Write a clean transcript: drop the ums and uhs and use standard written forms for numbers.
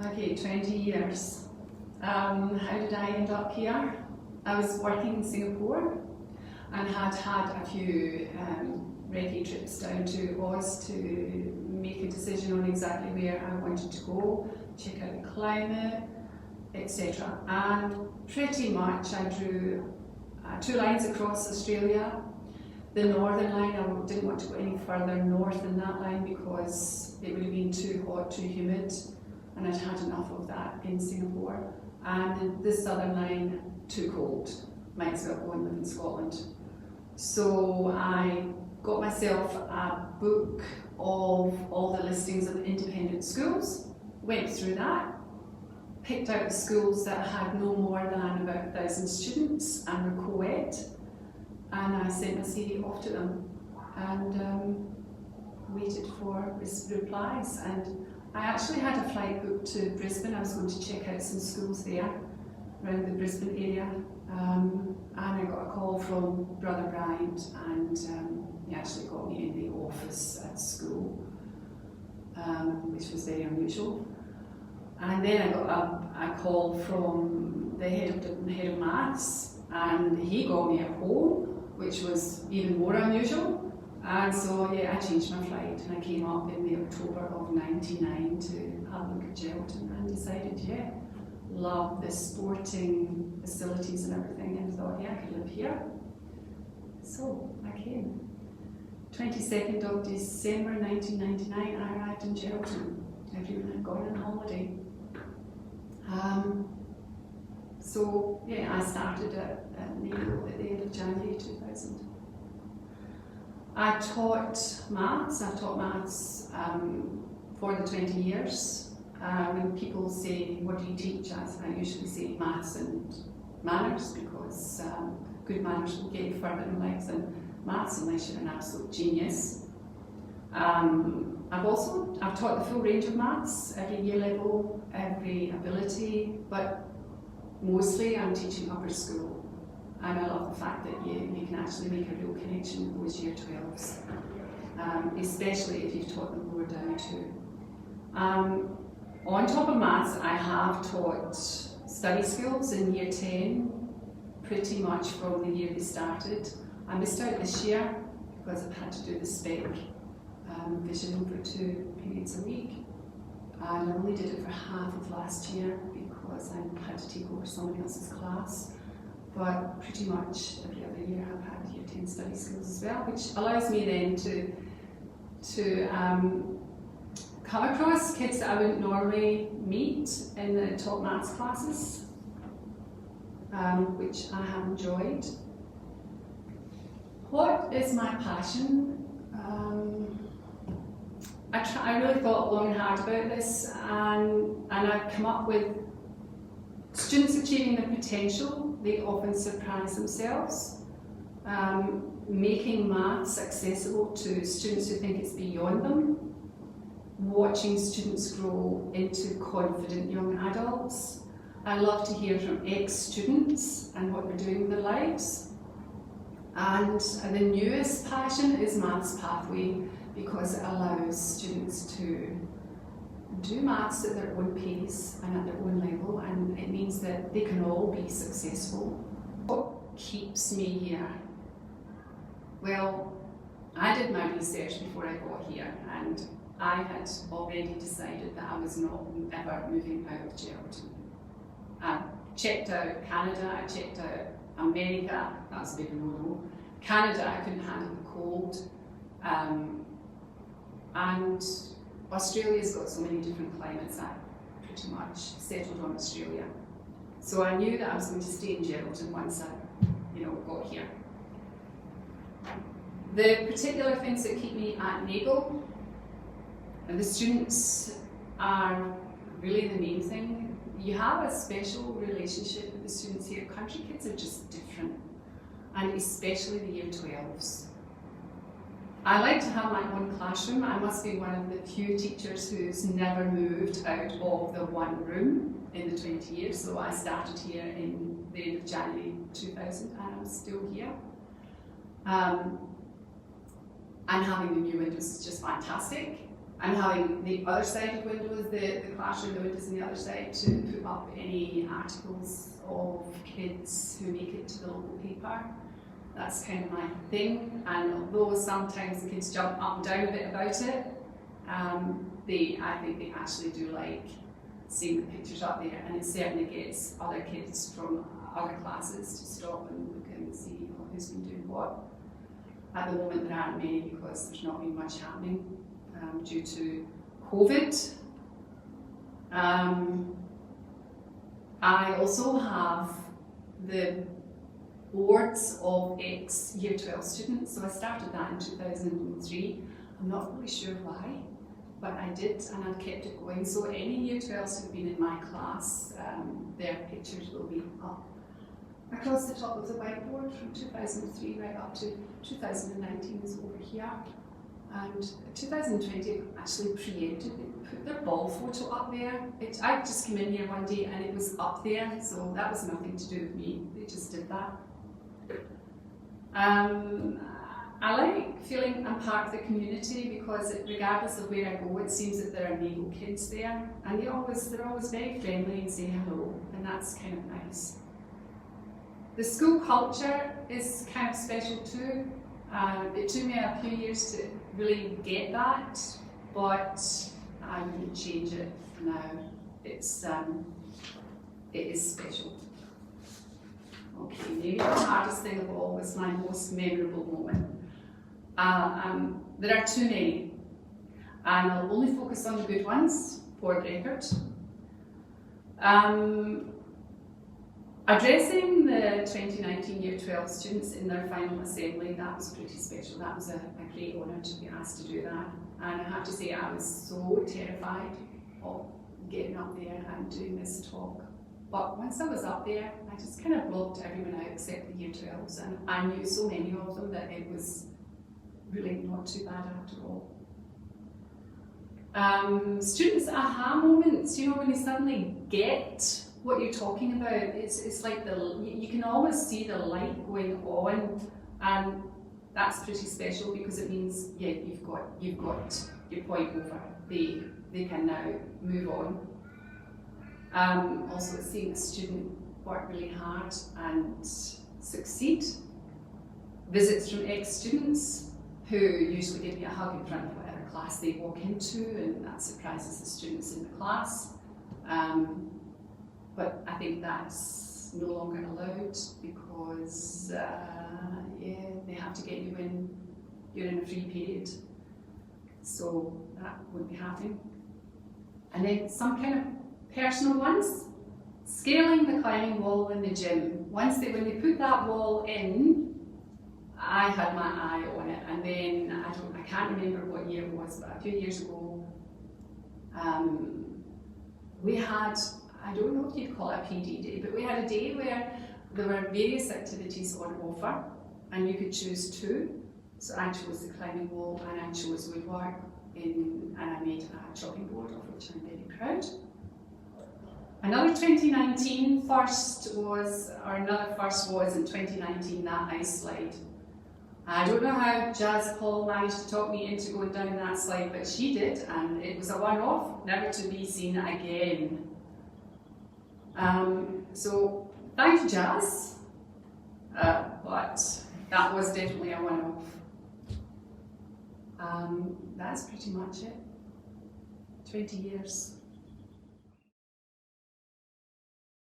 Okay, 20 years. How did I end up here? I was working in Singapore and had a few recce trips down to Oz to make a decision on exactly where I wanted to go, check out the climate, etc. And pretty much I drew 2 lines across Australia. The northern line, I didn't want to go any further north than that line because it would have been too hot, too humid, and I'd had enough of that in Singapore. And the southern line, too cold. Might as well go and live in Scotland. So I got myself a book of all the listings of independent schools, went through that, picked out the schools that had no more than about 1,000 students and were co-ed, and I sent my CV off to them and waited for replies. And I actually had a flight booked to Brisbane. I was going to check out some schools there around the Brisbane area, and I got a call from Brother Bryant, and he actually got me in the office at school, which was very unusual. And then I got a call from the head of maths, and he got me at home, which was even more unusual. And so yeah, I changed my flight and I came up in the October of '99 to have a look at Geraldton and decided, yeah, love the sporting facilities and everything, and thought, yeah, I could live here. So I came. 22nd of December 1999, I arrived in Geraldton. Everyone had gone on holiday. So yeah, I started at Nagle at the end of January 2000. I taught maths. I've taught maths for the 20 years. When people say, what do you teach? I usually say maths and manners, because good manners will get you further in life than maths unless you're an absolute genius. I've taught the full range of maths, every year level, every ability, but mostly I'm teaching upper school. And I love the fact that you can actually make a real connection with those year 12s, especially if you've taught them lower down too. On top of maths, I have taught study skills in year 10, pretty much from the year they started. I missed out this year because I've had to do the spec vision for 2 periods a week. And I only did it for half of last year because I had to take over someone else's class. But pretty much every other year I've had year 10 study skills as well, which allows me then to come across kids that I wouldn't normally meet in the top maths classes, which I have enjoyed. What is my passion? I really thought long and hard about this, and I've come up with students achieving their potential. They often surprise themselves. Making maths accessible to students who think it's beyond them. Watching students grow into confident young adults. I love to hear from ex-students and what they're doing with their lives. And the newest passion is Maths Pathway, because it allows students to do maths at their own pace and at their own level, and it means that they can all be successful. What keeps me here? Well, I did my research before I got here, and I had already decided that I was not ever moving out of Geraldton. I checked out Canada, I checked out America, that was a big no-no. Canada, I couldn't handle the cold. And Australia's got so many different climates, I pretty much settled on Australia. So I knew that I was going to stay in Geraldton once I got here. The particular things that keep me at Nagle, and the students are really the main thing. You have a special relationship with the students here. Country kids are just different, and especially the year 12s. I like to have my own classroom. I must be one of the few teachers who's never moved out of the one room in the 20 years. So I started here in the end of January 2000 and I'm still here. And having the new windows is just fantastic. and having the other side of windows, the classroom, the windows on the other side, to put up any articles of kids who make it to the local paper. That's kind of my thing, and although sometimes the kids jump up and down a bit about it, I think they actually do like seeing the pictures up there, and it certainly gets other kids from other classes to stop and look and see who's been doing what. At the moment there aren't many because there's not been much happening due to COVID. I also have the boards of ex-Year 12 students, so I started that in 2003. I'm not really sure why, but I did, and I've kept it going. So any Year 12s who've been in my class, their pictures will be up across the top of the whiteboard from 2003 right up to 2019 is over here. And 2020 actually preempted, they put their ball photo up there. I just came in here one day and it was up there, so that was nothing to do with me, they just did that. I like feeling I'm part of the community because regardless of where I go, it seems that there are Nagle kids there, and they're always very friendly and say hello, and that's kind of nice. The school culture is kind of special too. It took me a few years to really get that, but I wouldn't change it now. It is special. Okay, maybe the hardest thing of all was my most memorable moment. There are too many, and I'll only focus on the good ones for the record. Addressing the 2019 Year 12 students in their final assembly, that was pretty special. That was a great honour to be asked to do that. And I have to say I was so terrified of getting up there and doing this talk. But once I was up there, I just kind of blocked everyone out except the Year 12s, and I knew so many of them that it was really not too bad after all. Students' aha moments, you know, when they suddenly get what you're talking about, it's like you can always see the light going on, and that's pretty special because it means, yeah, you've got your point over. They can now move on. Also seeing a student work really hard and succeed. Visits from ex-students who usually give me a hug in front of whatever class they walk into, and that surprises the students in the class. But I think that's no longer allowed because they have to get you when you're in a free period. So that won't be happening. And then some kind of personal ones. Scaling the climbing wall in the gym. When they put that wall in, I had my eye on it, and then I can't remember what year it was, but a few years ago, we had, I don't know if you'd call it a PD day, but we had a day where there were various activities on offer, and you could choose two. So I chose the climbing wall, and I chose woodwork, and I made a chopping board, of which I'm very proud. Another 2019 first was in 2019, that ice slide. I don't know how Jazz Paul managed to talk me into going down that slide, but she did, and it was a one-off, never to be seen again. So thank you, Jazz, but that was definitely a one-off. That's pretty much it. 20 years.